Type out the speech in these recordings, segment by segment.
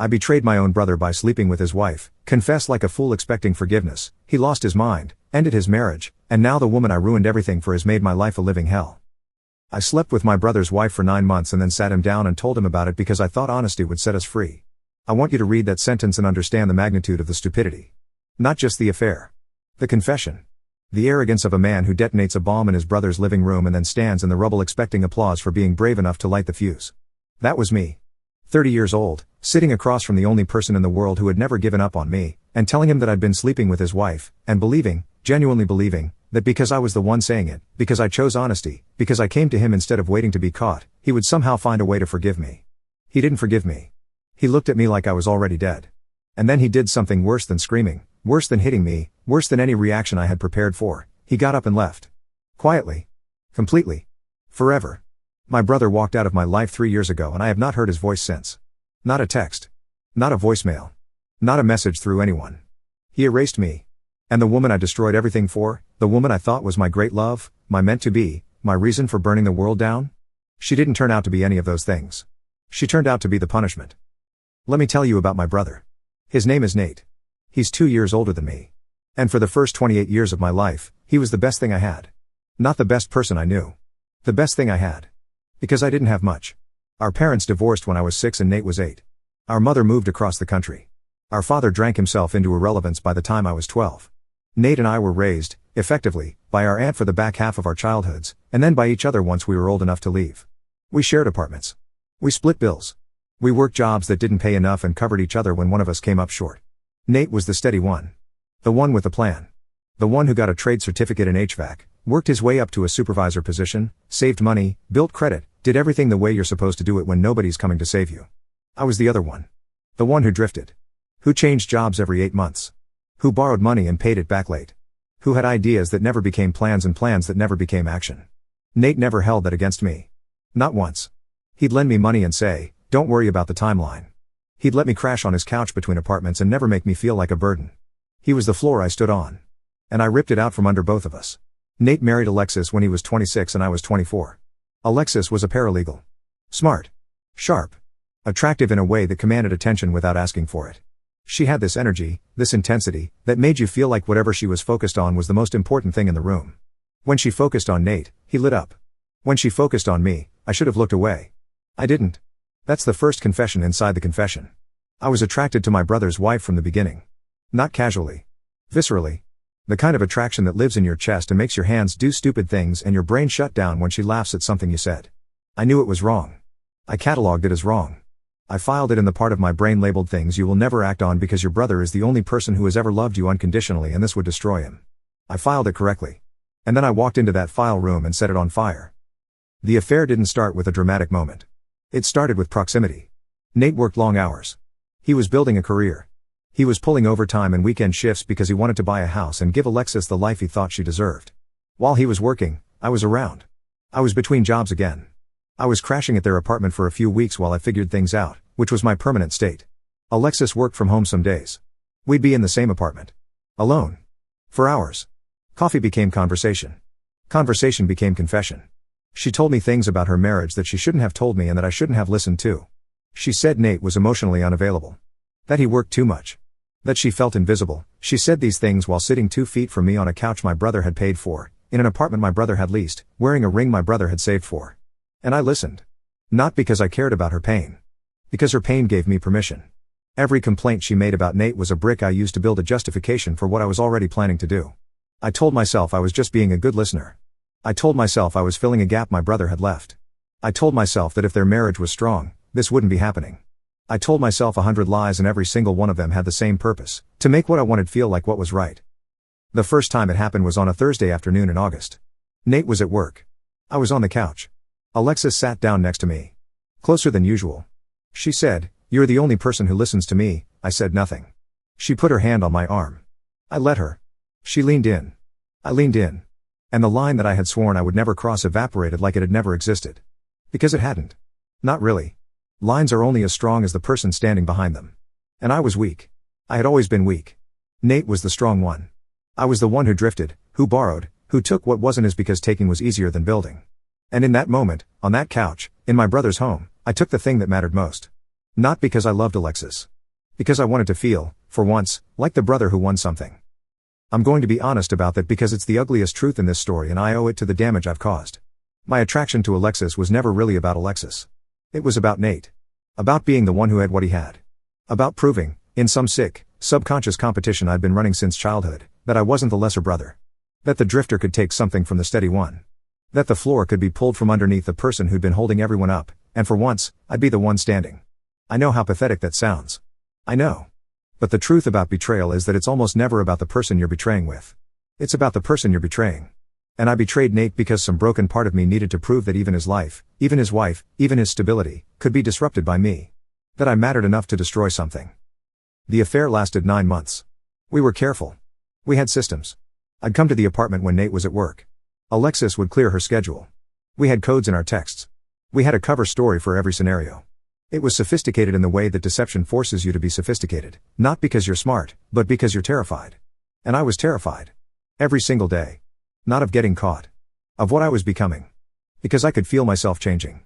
I betrayed my own brother by sleeping with his wife, confessed like a fool expecting forgiveness, he lost his mind, ended his marriage, and now the woman I ruined everything for has made my life a living hell. I slept with my brother's wife for 9 months and then sat him down and told him about it because I thought honesty would set us free. I want you to read that sentence and understand the magnitude of the stupidity. Not just the affair. The confession. The arrogance of a man who detonates a bomb in his brother's living room and then stands in the rubble expecting applause for being brave enough to light the fuse. That was me. 30 years old, sitting across from the only person in the world who had never given up on me, and telling him that I'd been sleeping with his wife, and believing, genuinely believing, that because I was the one saying it, because I chose honesty, because I came to him instead of waiting to be caught, he would somehow find a way to forgive me. He didn't forgive me. He looked at me like I was already dead. And then he did something worse than screaming, worse than hitting me, worse than any reaction I had prepared for. He got up and left. Quietly. Completely. Forever. My brother walked out of my life 3 years ago and I have not heard his voice since. Not a text. Not a voicemail. Not a message through anyone. He erased me. And the woman I destroyed everything for, the woman I thought was my great love, my meant to be, my reason for burning the world down? She didn't turn out to be any of those things. She turned out to be the punishment. Let me tell you about my brother. His name is Nate. He's 2 years older than me. And for the first 28 years of my life, he was the best thing I had. Not the best person I knew. The best thing I had. Because I didn't have much. Our parents divorced when I was 6 and Nate was 8. Our mother moved across the country. Our father drank himself into irrelevance by the time I was 12. Nate and I were raised, effectively, by our aunt for the back half of our childhoods, and then by each other once we were old enough to leave. We shared apartments. We split bills. We worked jobs that didn't pay enough and covered each other when one of us came up short. Nate was the steady one. The one with the plan. The one who got a trade certificate in HVAC, worked his way up to a supervisor position, saved money, built credit, did everything the way you're supposed to do it when nobody's coming to save you. I was the other one. The one who drifted. Who changed jobs every 8 months. Who borrowed money and paid it back late. Who had ideas that never became plans and plans that never became action. Nate never held that against me. Not once. He'd lend me money and say, "Don't worry about the timeline." He'd let me crash on his couch between apartments and never make me feel like a burden. He was the floor I stood on. And I ripped it out from under both of us. Nate married Alexis when he was 26 and I was 24. Alexis was a paralegal. Smart. Sharp. Attractive in a way that commanded attention without asking for it. She had this energy, this intensity, that made you feel like whatever she was focused on was the most important thing in the room. When she focused on Nate, he lit up. When she focused on me, I should have looked away. I didn't. That's the first confession inside the confession. I was attracted to my brother's wife from the beginning. Not casually. Viscerally. The kind of attraction that lives in your chest and makes your hands do stupid things and your brain shut down when she laughs at something you said. I knew it was wrong. I cataloged it as wrong. I filed it in the part of my brain labeled things you will never act on because your brother is the only person who has ever loved you unconditionally and this would destroy him. I filed it correctly. And then I walked into that file room and set it on fire. The affair didn't start with a dramatic moment. It started with proximity. Nate worked long hours. He was building a career. He was pulling overtime and weekend shifts because he wanted to buy a house and give Alexis the life he thought she deserved. While he was working, I was around. I was between jobs again. I was crashing at their apartment for a few weeks while I figured things out, which was my permanent state. Alexis worked from home some days. We'd be in the same apartment. Alone. For hours. Coffee became conversation. Conversation became confession. She told me things about her marriage that she shouldn't have told me and that I shouldn't have listened to. She said Nate was emotionally unavailable. That he worked too much. That she felt invisible. She said these things while sitting 2 feet from me on a couch my brother had paid for, in an apartment my brother had leased, wearing a ring my brother had saved for. And I listened. Not because I cared about her pain. Because her pain gave me permission. Every complaint she made about Nate was a brick I used to build a justification for what I was already planning to do. I told myself I was just being a good listener. I told myself I was filling a gap my brother had left. I told myself that if their marriage was strong, this wouldn't be happening. I told myself 100 lies and every single one of them had the same purpose, to make what I wanted feel like what was right. The first time it happened was on a Thursday afternoon in August. Nate was at work. I was on the couch. Alexis sat down next to me. Closer than usual. She said, "You're the only person who listens to me." I said nothing. She put her hand on my arm. I let her. She leaned in. I leaned in. And the line that I had sworn I would never cross evaporated like it had never existed. Because it hadn't. Not really. Lines are only as strong as the person standing behind them. And I was weak. I had always been weak. Nate was the strong one. I was the one who drifted, who borrowed, who took what wasn't his because taking was easier than building. And in that moment, on that couch, in my brother's home, I took the thing that mattered most. Not because I loved Alexis. Because I wanted to feel, for once, like the brother who won something. I'm going to be honest about that because it's the ugliest truth in this story and I owe it to the damage I've caused. My attraction to Alexis was never really about Alexis. It was about Nate. About being the one who had what he had. About proving, in some sick, subconscious competition I'd been running since childhood, that I wasn't the lesser brother. That the drifter could take something from the steady one. That the floor could be pulled from underneath the person who'd been holding everyone up, and for once, I'd be the one standing. I know how pathetic that sounds. I know. But the truth about betrayal is that it's almost never about the person you're betraying with. It's about the person you're betraying. And I betrayed Nate because some broken part of me needed to prove that even his life, even his wife, even his stability, could be disrupted by me. That I mattered enough to destroy something. The affair lasted 9 months. We were careful. We had systems. I'd come to the apartment when Nate was at work. Alexis would clear her schedule. We had codes in our texts. We had a cover story for every scenario. It was sophisticated in the way that deception forces you to be sophisticated, not because you're smart, but because you're terrified. And I was terrified. Every single day. Not of getting caught. Of what I was becoming. Because I could feel myself changing.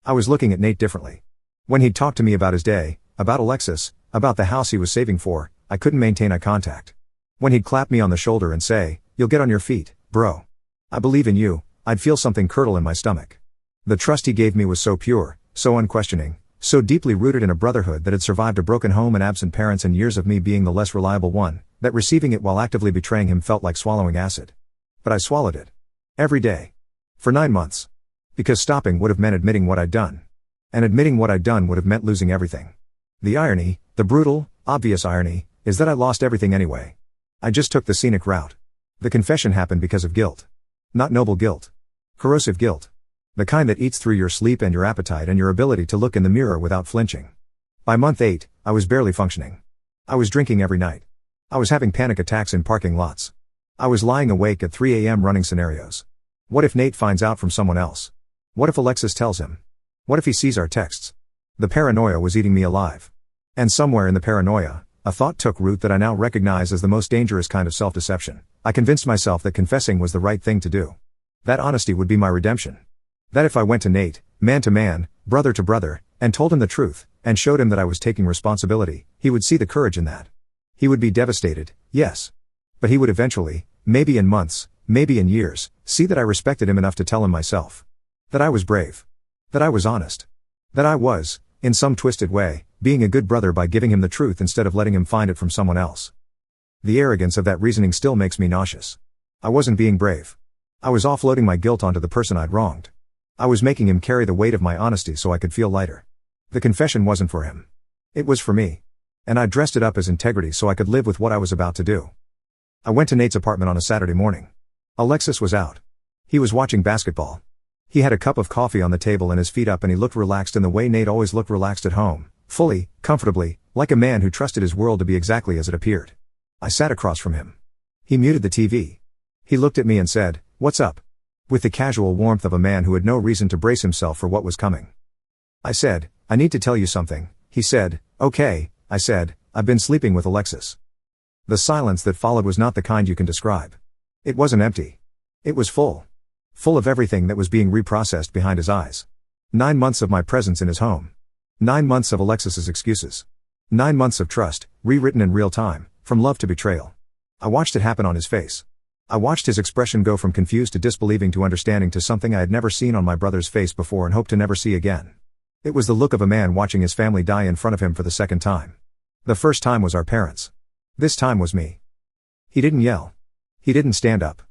I was looking at Nate differently. When he'd talk to me about his day, about Alexis, about the house he was saving for, I couldn't maintain eye contact. When he'd clap me on the shoulder and say, "You'll get on your feet, bro. I believe in you," I'd feel something curdle in my stomach. The trust he gave me was so pure, so unquestioning, so deeply rooted in a brotherhood that had survived a broken home and absent parents and years of me being the less reliable one, that receiving it while actively betraying him felt like swallowing acid. But I swallowed it. Every day. For 9 months. Because stopping would have meant admitting what I'd done. And admitting what I'd done would have meant losing everything. The irony, the brutal, obvious irony, is that I lost everything anyway. I just took the scenic route. The confession happened because of guilt. Not noble guilt. Corrosive guilt. The kind that eats through your sleep and your appetite and your ability to look in the mirror without flinching. By month 8, I was barely functioning. I was drinking every night. I was having panic attacks in parking lots. I was lying awake at 3 a.m. running scenarios. What if Nate finds out from someone else? What if Alexis tells him? What if he sees our texts? The paranoia was eating me alive. And somewhere in the paranoia, a thought took root that I now recognize as the most dangerous kind of self-deception. I convinced myself that confessing was the right thing to do. That honesty would be my redemption. That if I went to Nate, man to man, brother to brother, and told him the truth, and showed him that I was taking responsibility, he would see the courage in that. He would be devastated, yes. But he would eventually, maybe in months, maybe in years, see that I respected him enough to tell him myself. That I was brave. That I was honest. That I was, in some twisted way, being a good brother by giving him the truth instead of letting him find it from someone else. The arrogance of that reasoning still makes me nauseous. I wasn't being brave. I was offloading my guilt onto the person I'd wronged. I was making him carry the weight of my honesty so I could feel lighter. The confession wasn't for him. It was for me. And I dressed it up as integrity so I could live with what I was about to do. I went to Nate's apartment on a Saturday morning. Alexis was out. He was watching basketball. He had a cup of coffee on the table and his feet up and he looked relaxed in the way Nate always looked relaxed at home, fully, comfortably, like a man who trusted his world to be exactly as it appeared. I sat across from him. He muted the TV. He looked at me and said, "What's up?" With the casual warmth of a man who had no reason to brace himself for what was coming. I said, "I need to tell you something." He said, "Okay," I said, "I've been sleeping with Alexis." The silence that followed was not the kind you can describe. It wasn't empty. It was full. Full of everything that was being reprocessed behind his eyes. 9 months of my presence in his home. 9 months of Alexis's excuses. 9 months of trust, rewritten in real time, from love to betrayal. I watched it happen on his face. I watched his expression go from confused to disbelieving to understanding to something I had never seen on my brother's face before and hope to never see again. It was the look of a man watching his family die in front of him for the second time. The first time was our parents. This time was me. He didn't yell. He didn't stand up.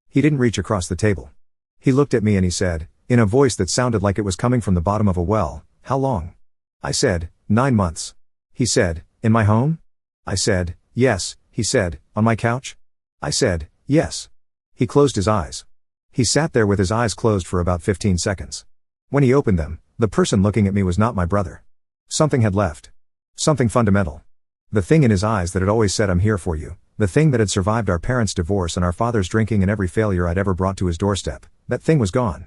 He didn't reach across the table. He looked at me and he said, in a voice that sounded like it was coming from the bottom of a well, "How long?" I said, 9 months. He said, "In my home?" I said, "Yes." He said, "On my couch?" I said, "Yes." He closed his eyes. He sat there with his eyes closed for about 15 seconds. When he opened them, the person looking at me was not my brother. Something had left. Something fundamental. The thing in his eyes that had always said, "I'm here for you," the thing that had survived our parents' divorce and our father's drinking and every failure I'd ever brought to his doorstep, that thing was gone.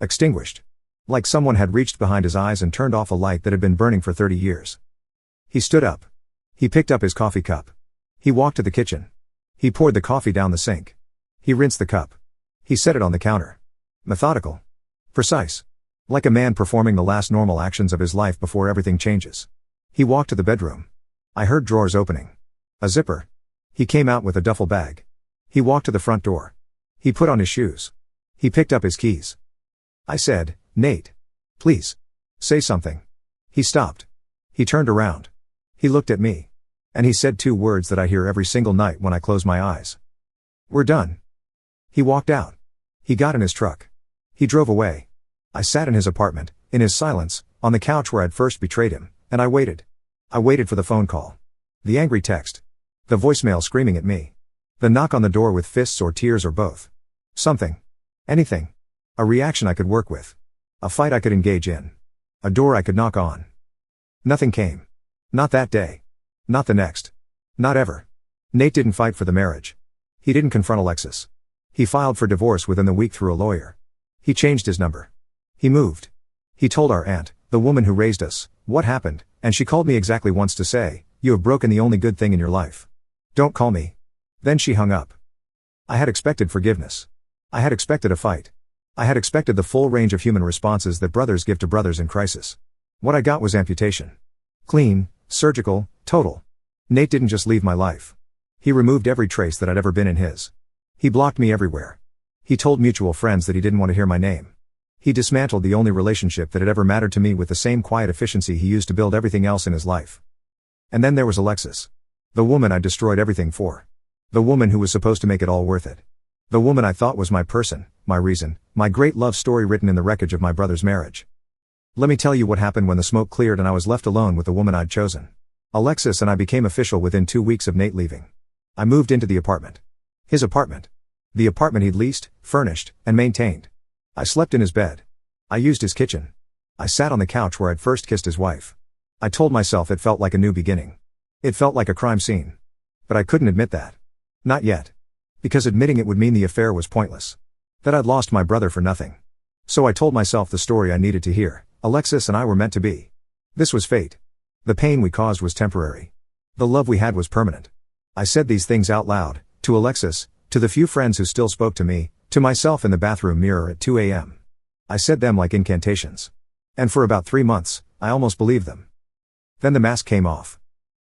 Extinguished. Like someone had reached behind his eyes and turned off a light that had been burning for 30 years. He stood up. He picked up his coffee cup. He walked to the kitchen. He poured the coffee down the sink. He rinsed the cup. He set it on the counter. Methodical. Precise. Like a man performing the last normal actions of his life before everything changes. He walked to the bedroom. I heard drawers opening. A zipper. He came out with a duffel bag. He walked to the front door. He put on his shoes. He picked up his keys. I said, "Nate. Please. Say something." He stopped. He turned around. He looked at me. And he said two words that I hear every single night when I close my eyes. "We're done." He walked out. He got in his truck. He drove away. I sat in his apartment, in his silence, on the couch where I'd first betrayed him, and I waited. I waited for the phone call. The angry text. The voicemail screaming at me. The knock on the door with fists or tears or both. Something. Anything. A reaction I could work with. A fight I could engage in. A door I could knock on. Nothing came. Not that day. Not the next. Not ever. Nate didn't fight for the marriage. He didn't confront Alexis. He filed for divorce within the week through a lawyer. He changed his number. He moved. He told our aunt, the woman who raised us, what happened, and she called me exactly once to say, "You have broken the only good thing in your life. Don't call me." Then she hung up. I had expected forgiveness. I had expected a fight. I had expected the full range of human responses that brothers give to brothers in crisis. What I got was amputation. Clean, surgical, total. Nate didn't just leave my life. He removed every trace that I'd ever been in his. He blocked me everywhere. He told mutual friends that he didn't want to hear my name. He dismantled the only relationship that had ever mattered to me with the same quiet efficiency he used to build everything else in his life. And then there was Alexis. The woman I destroyed everything for. The woman who was supposed to make it all worth it. The woman I thought was my person, my reason, my great love story written in the wreckage of my brother's marriage. Let me tell you what happened when the smoke cleared and I was left alone with the woman I'd chosen. Alexis and I became official within 2 weeks of Nate leaving. I moved into the apartment. His apartment. The apartment he'd leased, furnished, and maintained. I slept in his bed. I used his kitchen. I sat on the couch where I'd first kissed his wife. I told myself it felt like a new beginning. It felt like a crime scene. But I couldn't admit that. Not yet. Because admitting it would mean the affair was pointless. That I'd lost my brother for nothing. So I told myself the story I needed to hear. Alexis and I were meant to be. This was fate. The pain we caused was temporary. The love we had was permanent. I said these things out loud, to Alexis, to the few friends who still spoke to me, to myself in the bathroom mirror at 2 a.m. I said them like incantations. And for about 3 months, I almost believed them. Then the mask came off.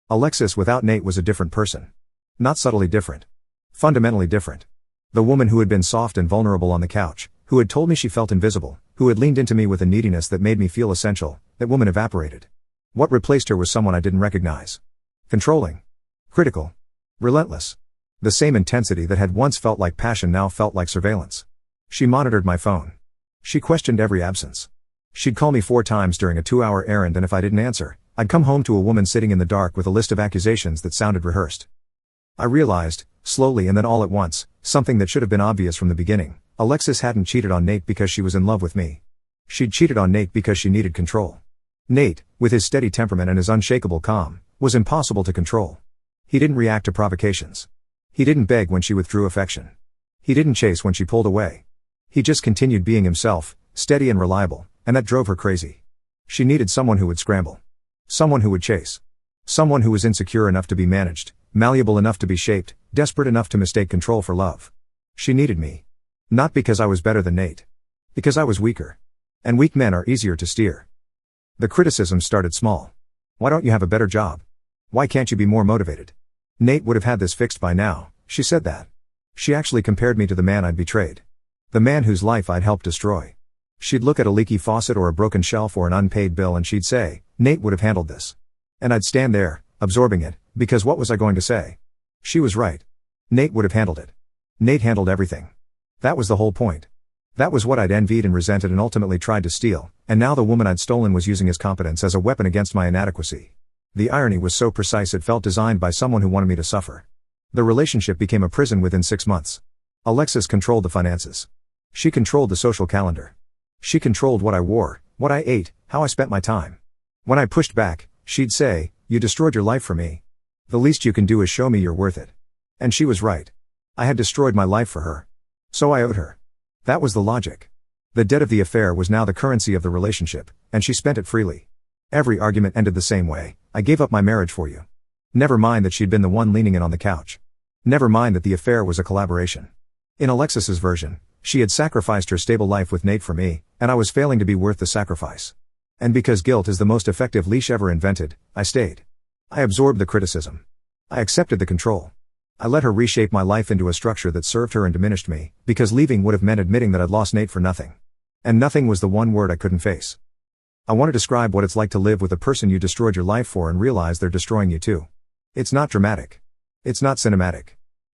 Alexis without Nate was a different person. Not subtly different. Fundamentally different. The woman who had been soft and vulnerable on the couch, who had told me she felt invisible, who had leaned into me with a neediness that made me feel essential, that woman evaporated. What replaced her was someone I didn't recognize. Controlling. Critical. Relentless. The same intensity that had once felt like passion now felt like surveillance. She monitored my phone. She questioned every absence. She'd call me 4 times during a 2-hour errand, and if I didn't answer, I'd come home to a woman sitting in the dark with a list of accusations that sounded rehearsed. I realized, slowly and then all at once, something that should have been obvious from the beginning. Alexis hadn't cheated on Nate because she was in love with me. She'd cheated on Nate because she needed control. Nate, with his steady temperament and his unshakable calm, was impossible to control. He didn't react to provocations. He didn't beg when she withdrew affection. He didn't chase when she pulled away. He just continued being himself, steady and reliable, and that drove her crazy. She needed someone who would scramble. Someone who would chase. Someone who was insecure enough to be managed, malleable enough to be shaped, desperate enough to mistake control for love. She needed me. Not because I was better than Nate. Because I was weaker. And weak men are easier to steer. The criticism started small. Why don't you have a better job? Why can't you be more motivated? Nate would have had this fixed by now. She said that. She actually compared me to the man I'd betrayed. The man whose life I'd helped destroy. She'd look at a leaky faucet or a broken shelf or an unpaid bill and she'd say, "Nate would have handled this." And I'd stand there, absorbing it, because what was I going to say? She was right. Nate would have handled it. Nate handled everything. That was the whole point. That was what I'd envied and resented and ultimately tried to steal, and now the woman I'd stolen was using his competence as a weapon against my inadequacy. The irony was so precise it felt designed by someone who wanted me to suffer. The relationship became a prison within 6 months. Alexis controlled the finances. She controlled the social calendar. She controlled what I wore, what I ate, how I spent my time. When I pushed back, she'd say, "You destroyed your life for me. The least you can do is show me you're worth it." And she was right. I had destroyed my life for her. So I owed her. That was the logic. The debt of the affair was now the currency of the relationship, and she spent it freely. Every argument ended the same way: "I gave up my marriage for you." Never mind that she'd been the one leaning in on the couch. Never mind that the affair was a collaboration. In Alexis's version, she had sacrificed her stable life with Nate for me, and I was failing to be worth the sacrifice. And because guilt is the most effective leash ever invented, I stayed. I absorbed the criticism. I accepted the control. I let her reshape my life into a structure that served her and diminished me, because leaving would have meant admitting that I'd lost Nate for nothing. And nothing was the one word I couldn't face. I want to describe what it's like to live with a person you destroyed your life for and realize they're destroying you too. It's not dramatic. It's not cinematic.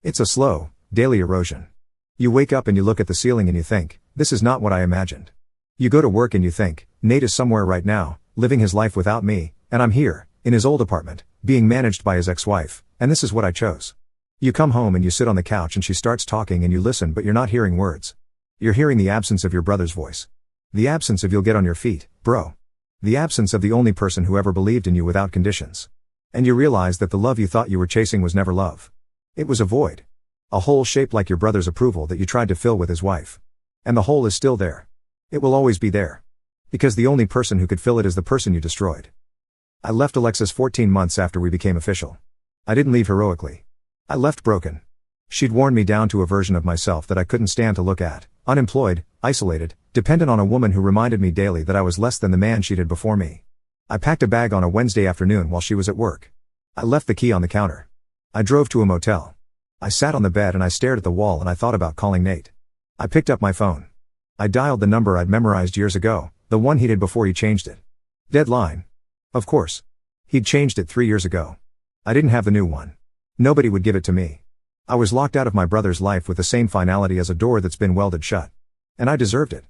It's a slow, daily erosion. You wake up and you look at the ceiling and you think, this is not what I imagined. You go to work and you think, Nate is somewhere right now, living his life without me, and I'm here, in his old apartment, being managed by his ex-wife, and this is what I chose. You come home and you sit on the couch and she starts talking and you listen, but you're not hearing words. You're hearing the absence of your brother's voice. The absence of "you'll get on your feet, bro." The absence of the only person who ever believed in you without conditions. And you realize that the love you thought you were chasing was never love. It was a void. A hole shaped like your brother's approval that you tried to fill with his wife. And the hole is still there. It will always be there. Because the only person who could fill it is the person you destroyed. I left Alexis 14 months after we became official. I didn't leave heroically. I left broken. She'd worn me down to a version of myself that I couldn't stand to look at, unemployed, isolated, dependent on a woman who reminded me daily that I was less than the man she'd had before me. I packed a bag on a Wednesday afternoon while she was at work. I left the key on the counter. I drove to a motel. I sat on the bed and I stared at the wall and I thought about calling Nate. I picked up my phone. I dialed the number I'd memorized years ago, the one he did before he changed it. Deadline. Of course. He'd changed it 3 years ago. I didn't have the new one. Nobody would give it to me. I was locked out of my brother's life with the same finality as a door that's been welded shut. And I deserved it.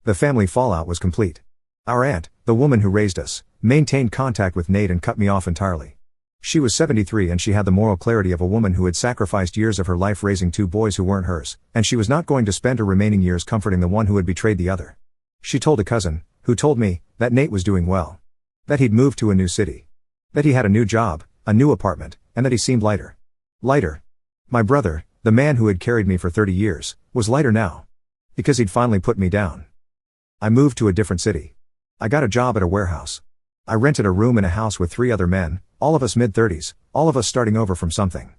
The family fallout was complete. Our aunt, the woman who raised us, maintained contact with Nate and cut me off entirely. She was 73 and she had the moral clarity of a woman who had sacrificed years of her life raising 2 boys who weren't hers, and she was not going to spend her remaining years comforting the one who had betrayed the other. She told a cousin, who told me, that Nate was doing well. That he'd moved to a new city. That he had a new job, a new apartment, and that he seemed lighter. Lighter. My brother, the man who had carried me for 30 years, was lighter now. Because he'd finally put me down. I moved to a different city. I got a job at a warehouse. I rented a room in a house with 3 other men, all of us mid-30s, all of us starting over from something.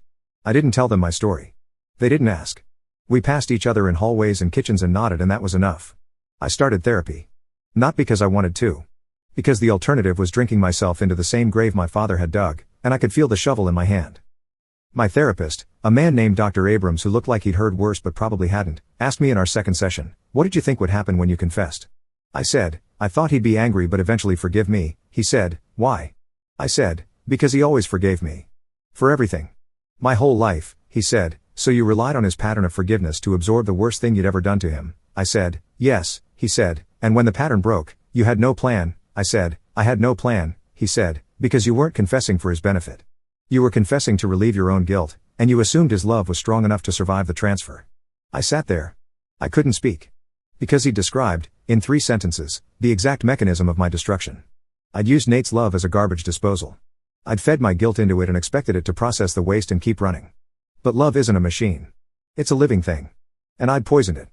I didn't tell them my story. They didn't ask. We passed each other in hallways and kitchens and nodded, and that was enough. I started therapy. Not because I wanted to. Because the alternative was drinking myself into the same grave my father had dug, and I could feel the shovel in my hand. My therapist, a man named Dr. Abrams who looked like he'd heard worse but probably hadn't, asked me in our second session, "What did you think would happen when you confessed?" I said, "I thought he'd be angry but eventually forgive me." He said, "Why?" I said, "Because he always forgave me. For everything. My whole life," he said. "So you relied on his pattern of forgiveness to absorb the worst thing you'd ever done to him?" I said, "Yes," he said. "And when the pattern broke, you had no plan?" I said, "I had no plan," he said, "because you weren't confessing for his benefit. You were confessing to relieve your own guilt, and you assumed his love was strong enough to survive the transfer." I sat there. I couldn't speak. Because he described, in 3 sentences, the exact mechanism of my destruction. I'd used Nate's love as a garbage disposal. I'd fed my guilt into it and expected it to process the waste and keep running. But love isn't a machine. It's a living thing. And I'd poisoned it.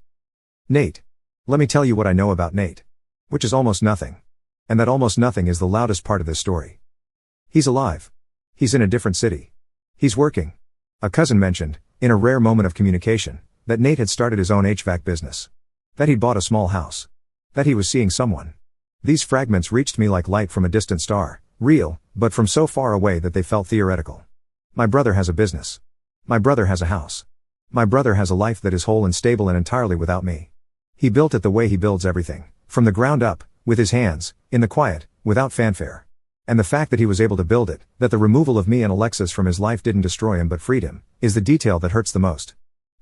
Nate. Let me tell you what I know about Nate. Which is almost nothing. And that almost nothing is the loudest part of this story. He's alive. He's in a different city. He's working. A cousin mentioned, in a rare moment of communication, that Nate had started his own HVAC business. That he'd bought a small house. That he was seeing someone. These fragments reached me like light from a distant star, real, but from so far away that they felt theoretical. My brother has a business. My brother has a house. My brother has a life that is whole and stable and entirely without me. He built it the way he builds everything, from the ground up, with his hands, in the quiet, without fanfare. And the fact that he was able to build it, that the removal of me and Alexis from his life didn't destroy him but freed him, is the detail that hurts the most.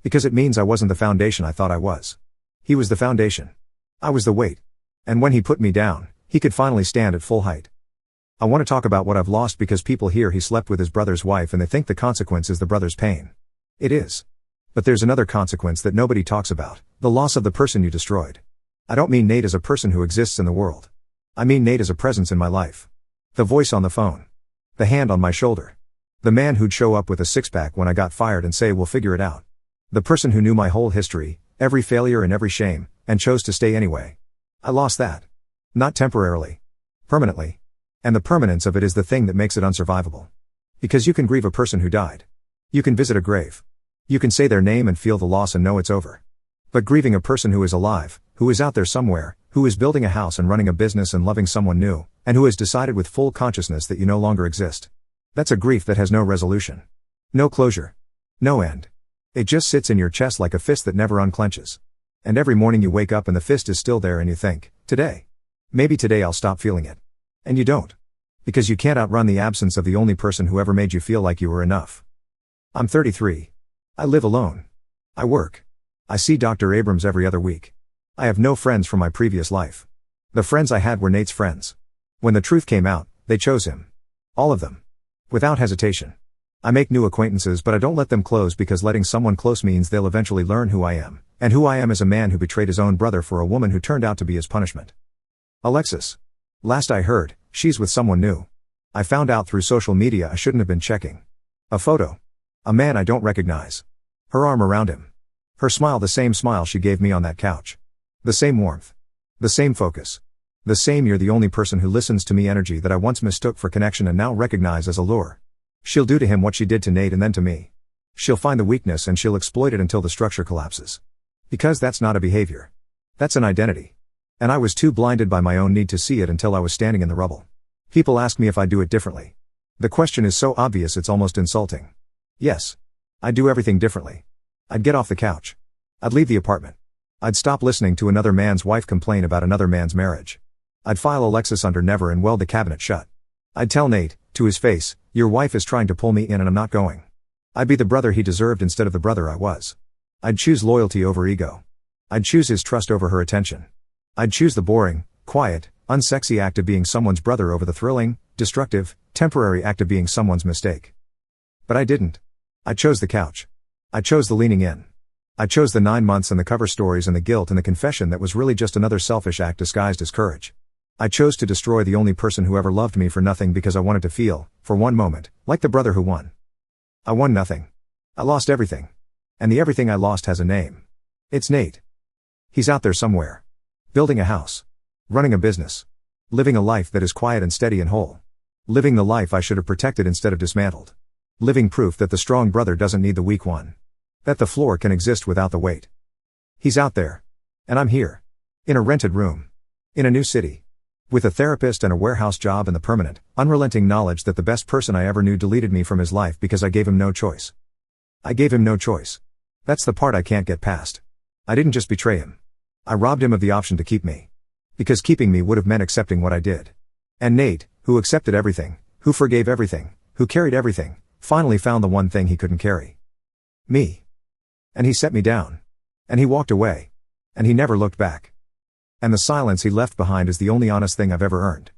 Because it means I wasn't the foundation I thought I was. He was the foundation. I was the weight. And when he put me down, he could finally stand at full height. I want to talk about what I've lost because people hear he slept with his brother's wife and they think the consequence is the brother's pain. It is. But there's another consequence that nobody talks about, the loss of the person you destroyed. I don't mean Nate as a person who exists in the world. I mean Nate as a presence in my life. The voice on the phone. The hand on my shoulder. The man who'd show up with a six-pack when I got fired and say we'll figure it out. The person who knew my whole history, every failure and every shame, and chose to stay anyway. I lost that. Not temporarily. Permanently. And the permanence of it is the thing that makes it unsurvivable. Because you can grieve a person who died. You can visit a grave. You can say their name and feel the loss and know it's over. But grieving a person who is alive, who is out there somewhere, who is building a house and running a business and loving someone new, and who has decided with full consciousness that you no longer exist. That's a grief that has no resolution. No closure. No end. It just sits in your chest like a fist that never unclenches. And every morning you wake up and the fist is still there and you think, today. Maybe today I'll stop feeling it. And you don't. Because you can't outrun the absence of the only person who ever made you feel like you were enough. I'm 33. I live alone. I work. I see Dr. Abrams every other week. I have no friends from my previous life. The friends I had were Nate's friends. When the truth came out, they chose him. All of them. Without hesitation. I make new acquaintances but I don't let them close because letting someone close means they'll eventually learn who I am, and who I am as a man who betrayed his own brother for a woman who turned out to be his punishment. Alexis. Last I heard, she's with someone new. I found out through social media I shouldn't have been checking. A photo. A man I don't recognize. Her arm around him. Her smile, the same smile she gave me on that couch. The same warmth. The same focus. The same "you're the only person who listens to me" energy that I once mistook for connection and now recognize as a lure. She'll do to him what she did to Nate and then to me. She'll find the weakness and she'll exploit it until the structure collapses. Because that's not a behavior. That's an identity. And I was too blinded by my own need to see it until I was standing in the rubble. People ask me if I do it differently. The question is so obvious it's almost insulting. Yes. I do everything differently. I'd get off the couch. I'd leave the apartment. I'd stop listening to another man's wife complain about another man's marriage. I'd file Alexis under never and weld the cabinet shut. I'd tell Nate, to his face, "Your wife is trying to pull me in and I'm not going." I'd be the brother he deserved instead of the brother I was. I'd choose loyalty over ego. I'd choose his trust over her attention. I'd choose the boring, quiet, unsexy act of being someone's brother over the thrilling, destructive, temporary act of being someone's mistake. But I didn't. I chose the couch. I chose the leaning in. I chose the 9 months and the cover stories and the guilt and the confession that was really just another selfish act disguised as courage. I chose to destroy the only person who ever loved me for nothing because I wanted to feel, for one moment, like the brother who won. I won nothing. I lost everything. And the everything I lost has a name. It's Nate. He's out there somewhere. Building a house. Running a business. Living a life that is quiet and steady and whole. Living the life I should have protected instead of dismantled. Living proof that the strong brother doesn't need the weak one. That the floor can exist without the weight. He's out there. And I'm here. In a rented room. In a new city. With a therapist and a warehouse job and the permanent, unrelenting knowledge that the best person I ever knew deleted me from his life because I gave him no choice. I gave him no choice. That's the part I can't get past. I didn't just betray him. I robbed him of the option to keep me. Because keeping me would have meant accepting what I did. And Nate, who accepted everything, who forgave everything, who carried everything, finally found the one thing he couldn't carry. Me. And he set me down. And he walked away. And he never looked back. And the silence he left behind is the only honest thing I've ever earned.